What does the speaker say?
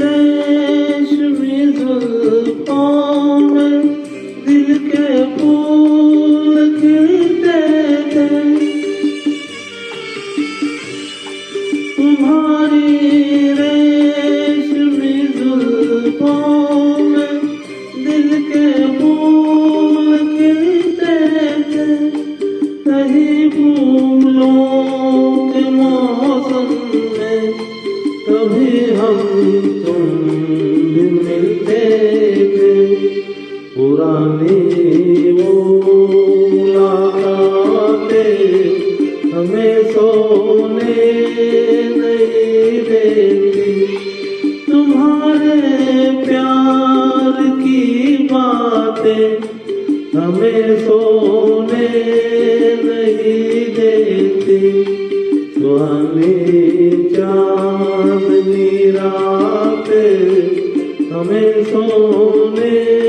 रेशमी जुल्फों में दिल के फूल खिलते थे। तुम्हारी रेशमी जुल्फों में दिल के फूल खिलते थे। कहीं फूलों के मौसम में कभी हम तुम भी मिलते थे। पुरानी वो मुलाकातें हमें सोने नहीं देती। तुम्हारे प्यार की बातें हमें सोने नहीं देती। सुहानी चांदनी रातें हमें सोने